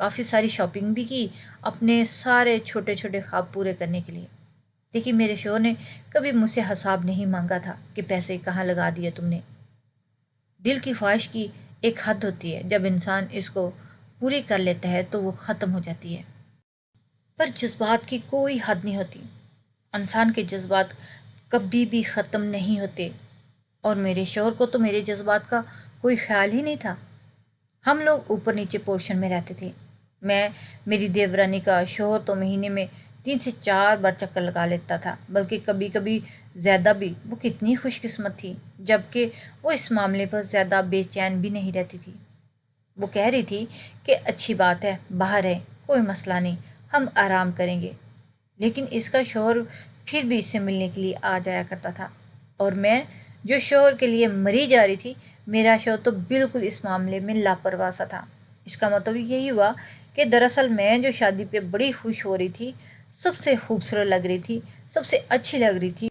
کافی ساری شاپنگ بھی کی اپنے سارے چھوٹے چھوٹے خواب پورے کرنے کے لیے۔ لیکن میرے شوہر نے کبھی مجھ سے حساب نہیں مانگا تھا کہ پیسے کہاں لگا دیے تم نے۔ دل کی خواہش کی ایک حد ہوتی ہے، جب انسان اس کو پوری کر لیتا ہے تو وہ ختم ہو جاتی ہے، پر جذبات کی کوئی حد نہیں ہوتی۔ انسان کے جذبات کبھی بھی ختم نہیں ہوتے، اور میرے شوہر کو تو میرے جذبات کا کوئی خیال ہی نہیں تھا۔ ہم لوگ اوپر نیچے پورشن میں رہتے تھے۔ میں، میری دیورانی کا شوہر تو مہینے میں 3 سے 4 بار چکر لگا لیتا تھا، بلکہ کبھی کبھی زیادہ بھی۔ وہ کتنی خوش قسمت تھی، جبکہ وہ اس معاملے پر زیادہ بے چین بھی نہیں رہتی تھی۔ وہ کہہ رہی تھی کہ اچھی بات ہے، باہر ہے، کوئی مسئلہ نہیں، ہم آرام کریں گے۔ لیکن اس کا شوہر پھر بھی اس سے ملنے کے لیے آ جایا کرتا تھا، اور میں جو شوہر کے لیے مری جا رہی تھی، میرا شوہر تو بالکل اس معاملے میں لاپرواہ سا تھا۔ اس کا مطلب یہی ہوا کہ دراصل میں جو شادی پہ بڑی خوش ہو رہی تھی، سب سے خوبصورت لگ رہی تھی، سب سے اچھی لگ رہی تھی،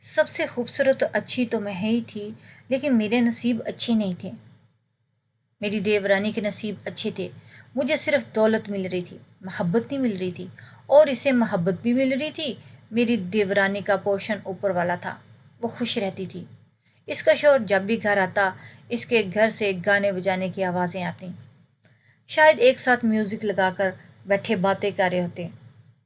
سب سے خوبصورت اور اچھی تو میں ہی تھی، لیکن میرے نصیب اچھے نہیں تھے۔ میری دیورانی کے نصیب اچھے تھے۔ مجھے صرف دولت مل رہی تھی، محبت نہیں مل رہی تھی، اور اسے محبت بھی مل رہی تھی۔ میری دیورانی کا پورشن اوپر والا تھا، وہ خوش رہتی تھی۔ اس کا شوہر جب بھی گھر آتا، اس کے گھر سے گانے بجانے کی آوازیں آتیں، شاید ایک ساتھ میوزک لگا کر بیٹھے باتیں کر رہے ہوتے۔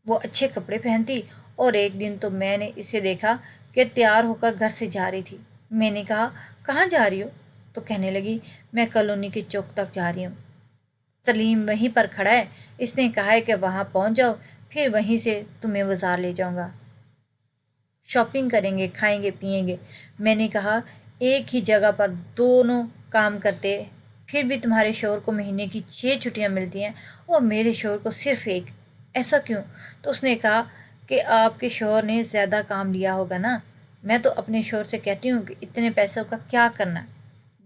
وہ اچھے کپڑے پہنتی، اور ایک دن تو میں نے اسے دیکھا کہ تیار ہو کر گھر سے جا رہی تھی۔ میں نے کہا، کہاں جا رہی ہو؟ تو کہنے لگی، میں کالونی کے چوک تک جا رہی ہوں، سلیم وہیں پر کھڑا ہے، اس نے کہا ہے کہ وہاں پہنچ جاؤ، پھر وہیں سے تمہیں بازار لے جاؤں گا، شاپنگ کریں گے، کھائیں گے، پئیں گے۔ میں نے کہا، ایک ہی جگہ پر دونوں کام کرتے، پھر بھی تمہارے شوہر کو مہینے کی 6 چھٹیاں ملتی ہیں اور میرے شوہر کو صرف ایک، ایسا کیوں؟ تو اس نے کہا کہ آپ کے شوہر نے زیادہ کام لیا ہوگا نا۔ میں تو اپنے شوہر سے کہتی ہوں کہ اتنے پیسوں کا کیا کرنا،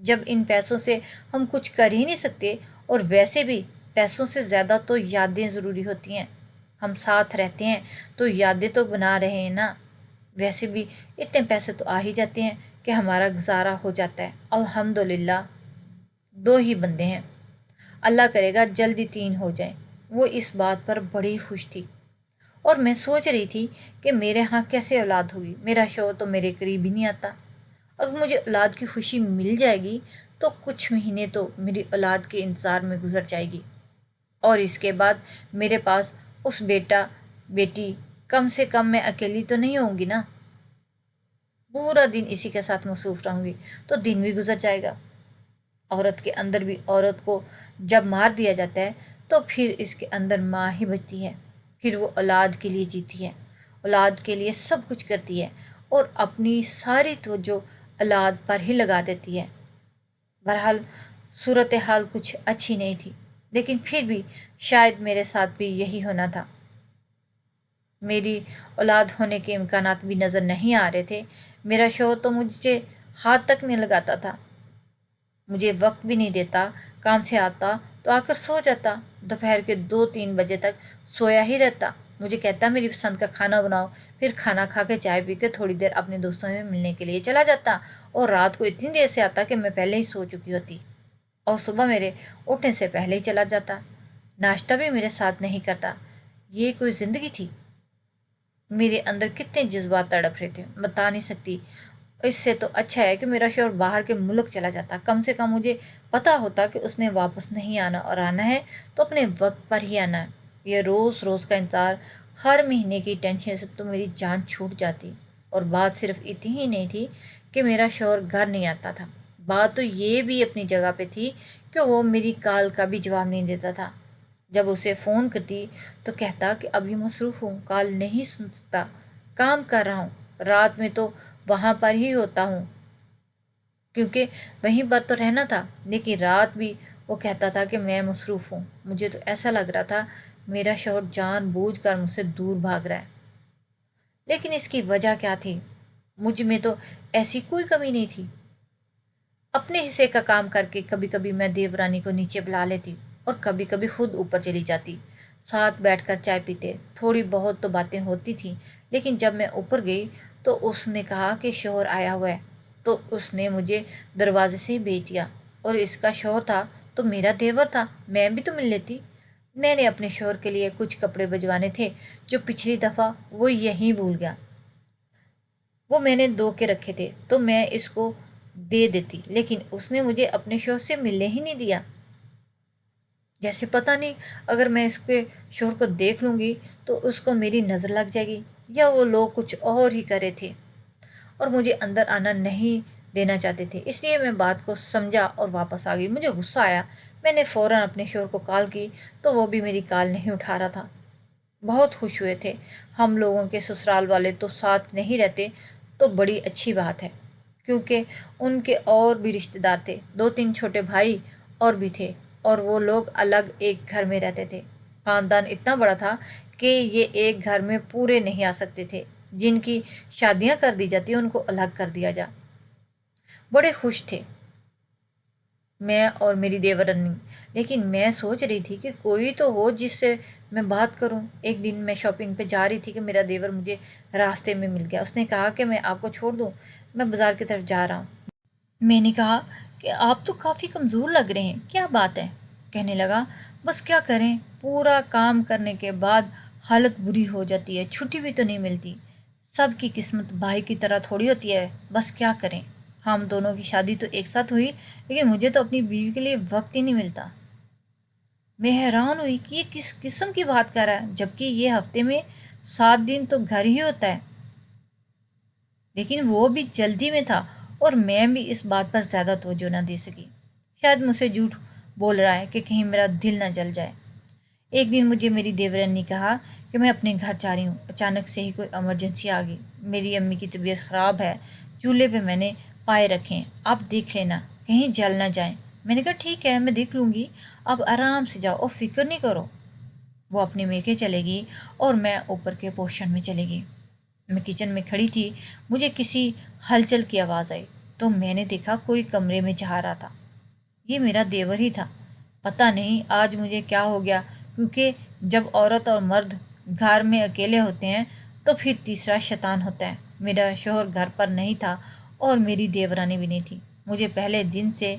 جب ان پیسوں سے ہم کچھ کر ہی نہیں سکتے، اور ویسے بھی پیسوں سے زیادہ تو یادیں ضروری ہوتی ہیں۔ ہم ساتھ رہتے ہیں تو یادیں تو بنا رہے ہیں نا، ویسے بھی اتنے پیسے تو آ ہی جاتے ہیں کہ ہمارا گزارا ہو جاتا ہے۔ الحمدللہ 2 ہی بندے ہیں، اللہ کرے گا جلدی 3 ہو جائیں۔ وہ اس بات پر بڑی خوش تھی، اور میں سوچ رہی تھی کہ میرے ہاں کیسے اولاد ہوگی۔ میرا شوہر تو میرے قریب ہی نہیں آتا۔ اگر مجھے اولاد کی خوشی مل جائے گی تو کچھ مہینے تو میری اولاد کے انتظار میں گزر جائے گی، اور اس کے بعد میرے پاس اس بیٹا بیٹی، کم سے کم میں اکیلی تو نہیں ہوں گی نا، پورا دن اسی کے ساتھ مصروف رہوں گی تو دن بھی گزر جائے گا۔ عورت کے اندر بھی عورت کو جب مار دیا جاتا ہے تو پھر اس کے اندر ماں ہی بچتی ہے، پھر وہ اولاد کے لیے جیتی ہے، اولاد کے لیے سب کچھ کرتی ہے، اور اپنی ساری توجہ اولاد پر ہی لگا دیتی ہے۔ بہرحال صورتحال کچھ اچھی نہیں تھی، لیکن پھر بھی شاید میرے ساتھ بھی یہی ہونا تھا۔ میری اولاد ہونے کے امکانات بھی نظر نہیں آ رہے تھے۔ میرا شوہر تو مجھے ہاتھ تک نہیں لگاتا تھا، مجھے وقت بھی نہیں دیتا، کام سے آتا تو آ کر سو جاتا، دوپہر کے 2-3 بجے تک سویا ہی رہتا۔ مجھے کہتا، میری پسند کا کھانا بناؤ، پھر کھانا کھا کے چائے پی کے تھوڑی دیر اپنے دوستوں سے ملنے کے لیے چلا جاتا، اور رات کو اتنی دیر سے آتا کہ میں پہلے ہی سو چکی ہوتی، اور صبح میرے اٹھنے سے پہلے ہی چلا جاتا، ناشتہ بھی میرے ساتھ نہیں کرتا۔ یہ کوئی زندگی تھی؟ میرے اندر کتنے جذبات تڑپ رہے تھے، بتا نہیں سکتی۔ اس سے تو اچھا ہے کہ میرا شوہر باہر کے ملک چلا جاتا، کم سے کم مجھے پتہ ہوتا کہ اس نے واپس نہیں آنا، اور آنا ہے تو اپنے وقت پر ہی آنا ہے۔ یہ روز روز کا انتظار، ہر مہینے کی ٹینشن سے تو میری جان چھوٹ جاتی۔ اور بات صرف اتنی ہی نہیں تھی کہ میرا شوہر گھر نہیں آتا تھا، بات تو یہ بھی اپنی جگہ پہ تھی کہ وہ میری کال کا بھی جواب نہیں دیتا تھا۔ جب اسے فون کرتی تو کہتا کہ ابھی مصروف ہوں، کال نہیں سن سکتا، کام کر رہا ہوں، رات میں تو وہاں پر ہی ہوتا ہوں، کیونکہ وہیں پر تو رہنا تھا، لیکن رات بھی وہ کہتا تھا کہ میں مصروف ہوں۔ مجھے تو ایسا لگ رہا تھا میرا شوہر جان بوجھ کر مجھ سے دور بھاگ رہا ہے۔ لیکن اس کی وجہ کیا تھی؟ مجھ میں تو ایسی کوئی کمی نہیں تھی۔ اپنے حصے کا کام کر کے کبھی کبھی میں دیورانی کو نیچے بلا لیتی، اور کبھی کبھی خود اوپر چلی جاتی، ساتھ بیٹھ کر چائے پیتے، تھوڑی بہت تو باتیں ہوتی تھیں۔ لیکن جب میں اوپر گئی تو اس نے کہا کہ شوہر آیا ہوا ہے، تو اس نے مجھے دروازے سے بھیج دیا، اور اس کا شوہر تھا تو میرا دیور تھا، میں بھی تو مل لیتی۔ میں نے اپنے شوہر کے لیے کچھ کپڑے بھجوانے تھے جو پچھلی دفعہ وہ یہیں بھول گیا۔ وہ میں نے دو کے رکھے تھے تو میں اس کو دے دیتی، لیکن اس نے مجھے اپنے شوہر سے ملنے ہی نہیں دیا۔ جیسے پتہ نہیں اگر میں اس کے شوہر کو دیکھ لوں گی تو اس کو میری نظر لگ جائے گی، یا وہ لوگ کچھ اور ہی کرے تھے اور مجھے اندر آنا نہیں دینا چاہتے تھے۔ اس لیے میں بات کو سمجھا اور واپس آ گئی۔ مجھے غصہ آیا، میں نے فوراً اپنے شوہر کو کال کی تو وہ بھی میری کال نہیں اٹھا رہا تھا۔ بہت خوش ہوئے تھے۔ ہم لوگوں کے سسرال والے تو ساتھ نہیں رہتے تو بڑی اچھی بات ہے، کیونکہ ان کے اور بھی رشتہ دار تھے، 2-3 چھوٹے بھائی اور بھی تھے، اور وہ لوگ الگ ایک گھر میں رہتے تھے۔ خاندان اتنا بڑا تھا کہ یہ ایک گھر میں پورے نہیں آ سکتے تھے۔ جن کی شادیاں کر دی جاتی ان کو الگ کر دیا جا۔ بڑے خوش تھے میں اور میری دیورانی، لیکن میں سوچ رہی تھی کہ کوئی تو ہو جس سے میں بات کروں۔ ایک دن میں شاپنگ پہ جا رہی تھی کہ میرا دیور مجھے راستے میں مل گیا۔ اس نے کہا کہ میں آپ کو چھوڑ دوں، میں بازار کی طرف جا رہا ہوں۔ میں نے کہا کہ آپ تو کافی کمزور لگ رہے ہیں، کیا بات ہے؟ کہنے لگا، بس کیا کریں، پورا کام کرنے کے بعد حالت بری ہو جاتی ہے، چھٹی بھی تو نہیں ملتی۔ سب کی قسمت بھائی کی طرح تھوڑی ہوتی ہے، بس کیا کریں۔ ہم دونوں کی شادی تو ایک ساتھ ہوئی، لیکن مجھے تو اپنی بیوی کے لیے وقت ہی نہیں ملتا۔ میں حیران ہوئی کہ یہ کس قسم کی بات کر رہا ہے، جبکہ یہ ہفتے میں 7 دن تو گھر ہی ہوتا ہے۔ لیکن وہ بھی جلدی میں تھا اور میں بھی اس بات پر زیادہ توجہ نہ دے سکی۔ شاید مجھ سے جھوٹ بول رہا ہے کہ کہیں میرا دل نہ جل جائے۔ ایک دن مجھے میری دیورن نے کہا کہ میں اپنے گھر جا رہی ہوں۔ اچانک سے ہی کوئی ایمرجنسی آ گئی۔ میری امی کی طبیعت خراب ہے، چولہے پہ میں نے پائے رکھے ہیں، آپ دیکھ لینا کہیں جل نہ جائیں۔ میں نے کہا ٹھیک ہے، میں دیکھ لوں گی، آپ آرام سے جاؤ اور فکر نہیں کرو۔ وہ اپنے میکے چلے گی اور میں اوپر کے پورشن میں چلے گئی۔ میں کچن میں کھڑی تھی، مجھے کسی ہلچل کی آواز آئی تو میں نے دیکھا کوئی کمرے میں جا رہا تھا۔ یہ میرا دیور ہی تھا۔ پتہ نہیں آج مجھے کیا ہو گیا، کیونکہ جب عورت اور مرد گھر میں اکیلے ہوتے ہیں تو پھر تیسرا شیطان ہوتا ہے۔ میرا شوہر گھر پر نہیں تھا اور میری دیورانی بھی نہیں تھی۔ مجھے پہلے دن سے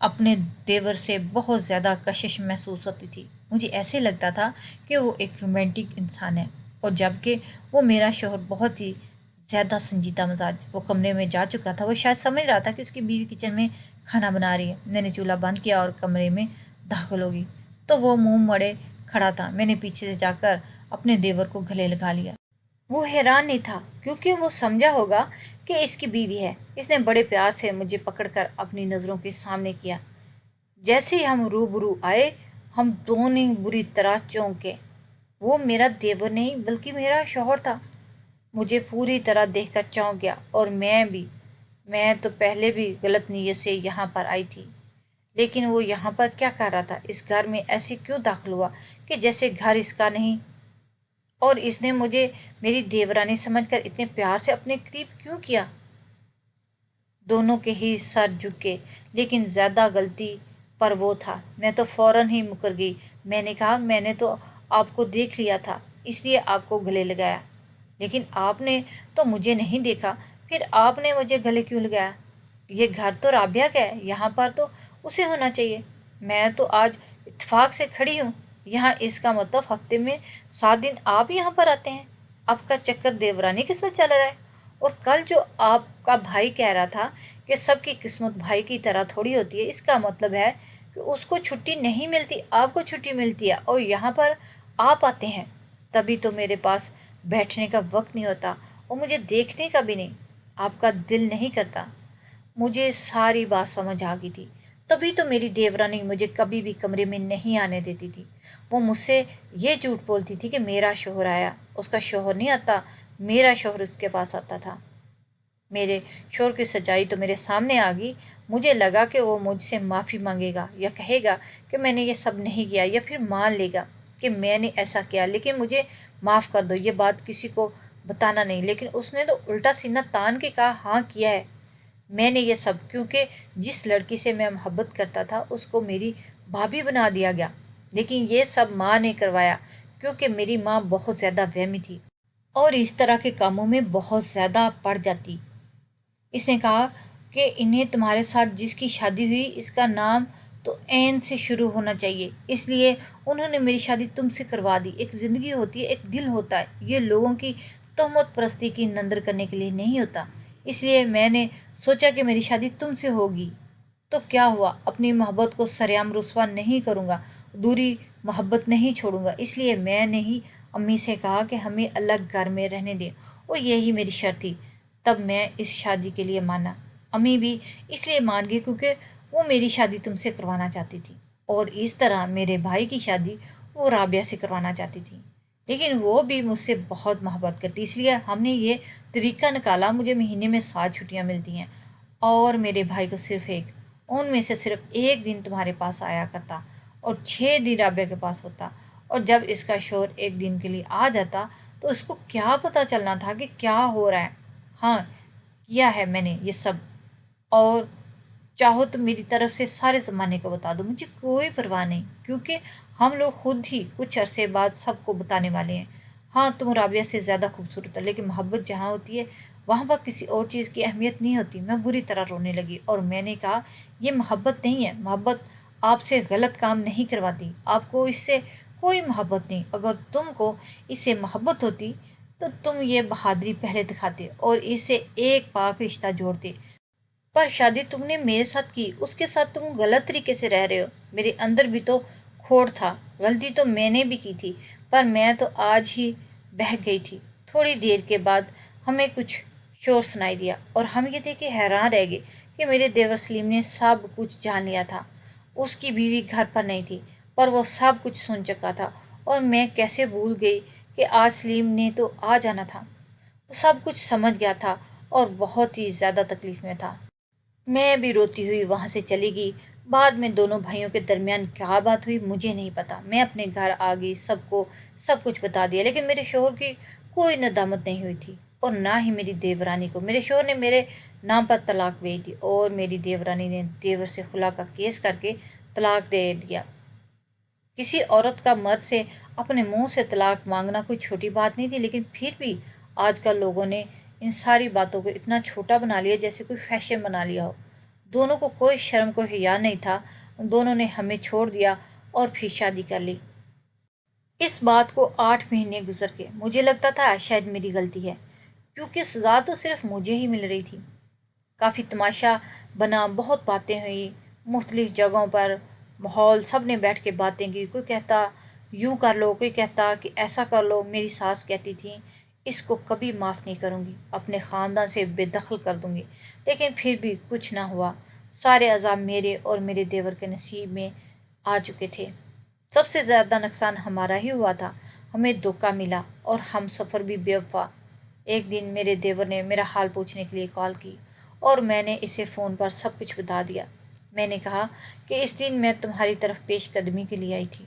اپنے دیور سے بہت زیادہ کشش محسوس ہوتی تھی۔ مجھے ایسے لگتا تھا کہ وہ ایک رومانٹک انسان ہے، اور جبکہ وہ میرا شوہر بہت ہی زیادہ سنجیدہ مزاج۔ وہ کمرے میں جا چکا تھا، وہ شاید سمجھ رہا تھا کہ اس کی بیوی کچن میں کھانا بنا رہی ہے۔ میں نے چولہا بند کیا اور کمرے میں داخل ہو گئی تو وہ منہ مڑے کھڑا تھا۔ میں نے پیچھے سے جا کر اپنے دیور کو گلے لگا لیا۔ وہ حیران نہیں تھا، کیونکہ وہ سمجھا ہوگا کہ اس کی بیوی ہے۔ اس نے بڑے پیار سے مجھے پکڑ کر اپنی نظروں کے سامنے کیا۔ جیسے ہی ہم روبرو آئے، ہم دونوں بری طرح چونکے۔ وہ میرا دیور نہیں بلکہ میرا شوہر تھا۔ مجھے پوری طرح دیکھ کر چونک گیا، اور میں بھی۔ میں تو پہلے بھی غلط نیت سے یہاں پر آئی تھی، لیکن وہ یہاں پر کیا کر رہا تھا؟ اس گھر میں ایسے کیوں داخل ہوا کہ جیسے گھر اس کا نہیں؟ اور اس نے مجھے میری دیورانی سمجھ کر اتنے پیار سے اپنے قریب کیوں کیا؟ دونوں کے ہی سر جھکے، لیکن زیادہ غلطی پر وہ تھا۔ میں تو فوراً ہی مکر گئی۔ میں نے کہا میں نے تو آپ کو دیکھ لیا تھا، اس لیے آپ کو گلے لگایا، لیکن آپ نے تو مجھے نہیں دیکھا، پھر آپ نے مجھے گلے کیوں لگایا؟ یہ گھر تو رابعہ کا ہے، یہاں پر تو اسے ہونا چاہیے۔ میں تو آج اتفاق سے کھڑی ہوں یہاں، اس کا مطلب ہفتے میں 7 دن آپ یہاں پر آتے ہیں۔ آپ کا چکر دیورانی کے ساتھ چل رہا ہے، اور کل جو آپ کا بھائی کہہ رہا تھا کہ سب کی قسمت بھائی کی طرح تھوڑی ہوتی ہے، اس کا مطلب ہے کہ اس کو چھٹی نہیں ملتی، آپ کو چھٹی ملتی ہے، اور یہاں پر آپ آتے ہیں۔ تبھی تو میرے پاس بیٹھنے کا وقت نہیں ہوتا اور مجھے دیکھنے کا بھی نہیں، آپ کا دل نہیں کرتا۔ مجھے ساری بات سمجھ آ گئی تھی۔ تبھی تو میری دیورانی مجھے کبھی بھی کمرے میں نہیں آنے دیتی تھی۔ وہ مجھ سے یہ جھوٹ بولتی تھی کہ میرا شوہر آیا، اس کا شوہر نہیں آتا، میرا شوہر اس کے پاس آتا تھا۔ میرے شوہر کی سچائی تو میرے سامنے آ گئی۔ مجھے لگا کہ وہ مجھ سے معافی مانگے گا، یا کہے گا کہ میں نے یہ سب نہیں کیا، یا پھر مان لے گا کہ میں نے ایسا کیا، لیکن مجھے معاف کر دو، یہ بات کسی کو بتانا نہیں۔ لیکن اس نے تو الٹا سینہ تان کے کہا ہاں کیا ہے میں نے یہ سب، کیونکہ جس لڑکی سے میں محبت کرتا تھا اس کو میری بھابھی بنا دیا گیا۔ لیکن یہ سب ماں نے کروایا، کیونکہ میری ماں بہت زیادہ وہمی تھی اور اس طرح کے کاموں میں بہت زیادہ پڑ جاتی۔ اس نے کہا کہ انہیں تمہارے ساتھ جس کی شادی ہوئی اس کا نام تو عین سے شروع ہونا چاہیے، اس لیے انہوں نے میری شادی تم سے کروا دی۔ ایک زندگی ہوتی ہے، ایک دل ہوتا ہے، یہ لوگوں کی تہمت پرستی کی نندر کرنے کے لیے نہیں ہوتا۔ اس لیے میں نے سوچا کہ میری شادی تم سے ہوگی تو کیا ہوا، اپنی محبت کو سرعام رسوا نہیں کروں گا، دوری محبت نہیں چھوڑوں گا۔ اس لیے میں نے ہی امی سے کہا کہ ہمیں الگ گھر میں رہنے دیں، اور یہی میری شرط تھی۔ تب میں اس شادی کے لیے مانا۔ امی بھی اس لیے مان گئی کیونکہ وہ میری شادی تم سے کروانا چاہتی تھی، اور اس طرح میرے بھائی کی شادی وہ رابعہ سے کروانا چاہتی تھی، لیکن وہ بھی مجھ سے بہت محبت کرتی، اس لیے ہم نے یہ طریقہ نکالا۔ مجھے مہینے میں 7 چھٹیاں ملتی ہیں، اور میرے بھائی کو صرف ایک، ان میں سے صرف ایک دن تمہارے پاس آیا کرتا، اور 6 دن رابعہ کے پاس ہوتا۔ اور جب اس کا شوہر ایک دن کے لیے آ جاتا تو اس کو کیا پتہ چلنا تھا کہ کیا ہو رہا ہے۔ ہاں، کیا ہے میں نے یہ سب، اور چاہو تو میری طرف سے سارے زمانے کو بتا دو، مجھے کوئی پرواہ نہیں، کیونکہ ہم لوگ خود ہی کچھ عرصے بعد سب کو بتانے والے ہیں۔ ہاں، تم رابعہ سے زیادہ خوبصورت ہے، لیکن محبت جہاں ہوتی ہے وہاں پر کسی اور چیز کی اہمیت نہیں ہوتی۔ میں بری طرح رونے لگی، اور میں نے کہا یہ محبت نہیں ہے، محبت آپ سے غلط کام نہیں کرواتی، آپ کو اس سے کوئی محبت نہیں۔ اگر تم کو اس سے محبت ہوتی تو تم یہ بہادری پہلے دکھاتے اور اس سے ایک پاک رشتہ جوڑتے، پر شادی تم نے میرے ساتھ کی، اس کے ساتھ تم غلط طریقے سے رہ رہے ہو۔ میرے اندر بھی تو کھوڑ تھا، غلطی تو میں نے بھی کی تھی، پر میں تو آج ہی بہک گئی تھی۔ تھوڑی دیر کے بعد ہمیں کچھ شور سنائی دیا، اور ہم یہ دیکھ کے حیران رہ گئے کہ میرے دیور سلیم نے سب کچھ جان لیا تھا۔ اس کی بیوی گھر پر نہیں تھی، پر وہ سب کچھ سن چکا تھا، اور میں کیسے بھول گئی کہ آج سلیم نے تو آ جانا تھا۔ وہ سب کچھ سمجھ گیا تھا اور بہت ہی زیادہ تکلیف میں تھا۔ میں بھی روتی ہوئی وہاں سے چلی گئی۔ بعد میں دونوں بھائیوں کے درمیان کیا بات ہوئی مجھے نہیں پتا۔ میں اپنے گھر آ گئی، سب کو سب کچھ بتا دیا، لیکن میرے شوہر کی کوئی ندامت نہیں ہوئی تھی، اور نہ ہی میری دیورانی کو۔ میرے شوہر نے میرے نام پر طلاق بھیج دی، اور میری دیورانی نے دیور سے خلا کا کیس کر کے طلاق دے دیا۔ کسی عورت کا مرد سے اپنے منہ سے طلاق مانگنا کوئی چھوٹی بات نہیں تھی، لیکن پھر بھی آج کل لوگوں نے ان ساری باتوں کو اتنا چھوٹا بنا لیا جیسے کوئی فیشن بنا لیا ہو۔ دونوں کو کوئی شرم کو حیا نہیں تھا، دونوں نے ہمیں چھوڑ دیا اور پھر شادی کر لی۔ اس بات کو 8 مہینے گزر گئے۔ مجھے لگتا تھا شاید میری غلطی ہے، کیونکہ سزا تو صرف مجھے ہی مل رہی تھی۔ کافی تماشا بنا، بہت باتیں ہوئی مختلف جگہوں پر، ماحول سب نے بیٹھ کے باتیں کی، کوئی کہتا یوں کر لو، کوئی کہتا کہ ایسا کر لو۔ میری ساس کہتی تھی اس کو کبھی معاف نہیں کروں گی، اپنے خاندان سے بے دخل کر دوں گی، لیکن پھر بھی کچھ نہ ہوا۔ سارے عذاب میرے اور میرے دیور کے نصیب میں آ چکے تھے۔ سب سے زیادہ نقصان ہمارا ہی ہوا تھا، ہمیں دھوکہ ملا، اور ہم سفر بھی بے وفا۔ ایک دن میرے دیور نے میرا حال پوچھنے کے لیے کال کی، اور میں نے اسے فون پر سب کچھ بتا دیا۔ میں نے کہا کہ اس دن میں تمہاری طرف پیش قدمی کے لیے آئی تھی،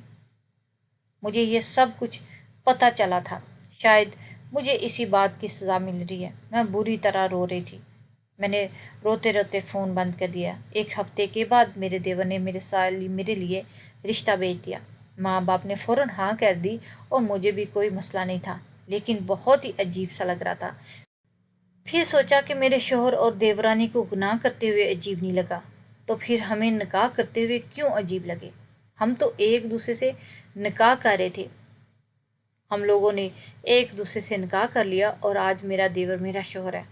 مجھے یہ سب کچھ پتہ چلا تھا، شاید مجھے اسی بات کی سزا مل رہی ہے۔ میں بری طرح رو رہی تھی، میں نے روتے روتے فون بند کر دیا۔ 1 ہفتے کے بعد میرے دیور نے میرے لیے رشتہ بھیج دیا۔ ماں باپ نے فوراً ہاں کر دی، اور مجھے بھی کوئی مسئلہ نہیں تھا، لیکن بہت ہی عجیب سا لگ رہا تھا۔ پھر سوچا کہ میرے شوہر اور دیورانی کو گناہ کرتے ہوئے عجیب نہیں لگا، تو پھر ہمیں نکاح کرتے ہوئے کیوں عجیب لگے؟ ہم تو ایک دوسرے سے نکاح کر رہے تھے، ہم لوگوں نے ایک دوسرے سے نکاح کر لیا، اور آج میرا دیور میرا شوہر ہے۔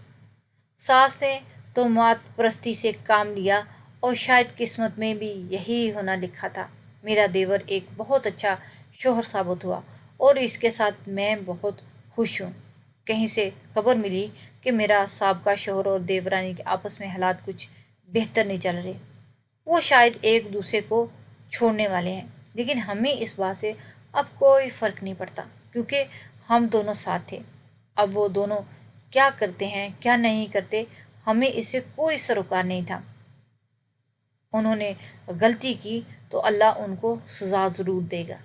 ساس نے تہمات پرستی سے کام لیا، اور شاید قسمت میں بھی یہی ہونا لکھا تھا۔ میرا دیور ایک بہت اچھا شوہر ثابت ہوا، اور اس کے ساتھ میں بہت خوش ہوں۔ کہیں سے خبر ملی کہ میرا سابقہ شوہر اور دیورانی کے آپس میں حالات کچھ بہتر نہیں چل رہے، وہ شاید ایک دوسرے کو چھوڑنے والے ہیں، لیکن ہمیں اس بات سے اب کوئی فرق نہیں پڑتا، کیونکہ ہم دونوں ساتھ تھے۔ اب وہ دونوں کیا کرتے ہیں کیا نہیں کرتے ہمیں اس سے کوئی سروکار نہیں تھا۔ انہوں نے غلطی کی تو اللہ ان کو سزا ضرور دے گا۔